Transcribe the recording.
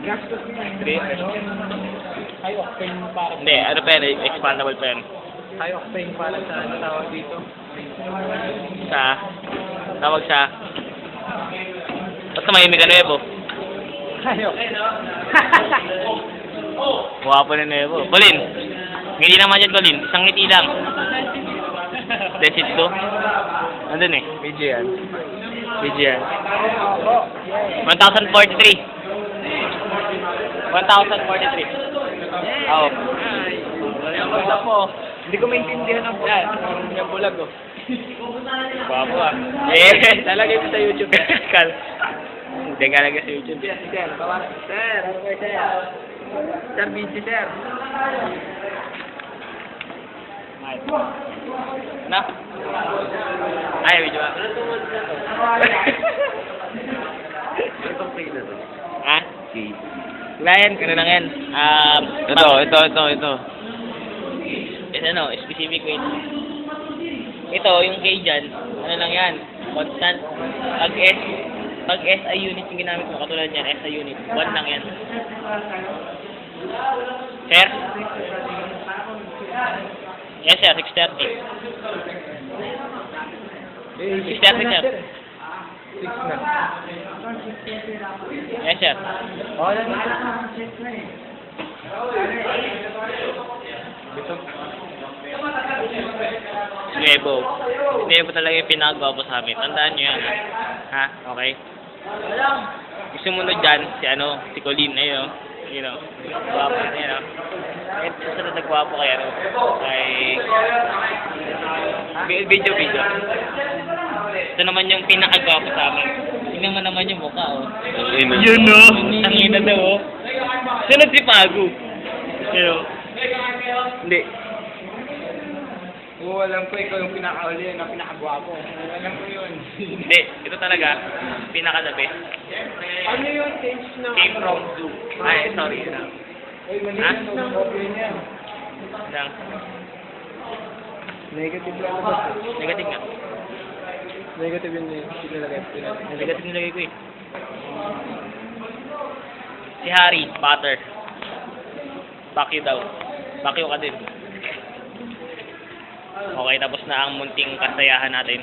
Gastos niya. Hindi. High octane para Hindi, ano pa yan, expandable pa yan. high octane para sa ano tawag dito. Tawag sa... Basta may Nuevo. High octane. Guwapo na Nuevo. Colin, ngiti naman dyan, Colin. Isang ngiti lang. Desit ko. Nandun eh. Video yan. Video yan. 1,043. 1,043. Oo. Wala po. Hindi ko maintindihan ang bulag. Yung bulag oh. Guwapo ah. Eh, Lalagay ko sa YouTube. Hindi ka lagay sa YouTube. Sir, bawa. Sir, ano kayo sir? Sir, busy sir. Na? Ay, video ba? Itong pay na to. Ha? Wala yan, ganun lang yan. Ito. Is ano, specific weight. Ito, yung K dyan, ano lang yan, constant. Pag SI unit yung ginamit mo, katulad yan, SI unit, 1 lang yan. Sir? Yes, sir, 630. 630, sir. 6 na. Yes, sir. Oh, yan. Nuevo talaga yung pinakagwapo sa amin. Tandaan nyo yan. Ha? Okay? Gusto mo na dyan, si Colin, ayun. You know, gwapo na yan, Eh, susunod na gwapo kay video. Ito naman yung pinakagwapo sa amin. Tingnan mo naman yung mukha, oh. Yun no? Tangina daw, oh. Sunod si Pagu. You know? Hindi. Oo, alam ko ikaw yung pinakauli, yung pinakagwapo. Alam ko yun. Hindi. Ito talaga, pinaka-the best. Ano yung change na? Came from Zoo. Ay, sorry. Uy, mali Ha? yun ang copy niya. Lang. Negative lang ako. Negative nga. Negative yun eh. Negative nilagay ko eh. Si Harry Potter. Bakyo daw. Bakyo ka din. Okay, tapos na ang munting kasayahan natin.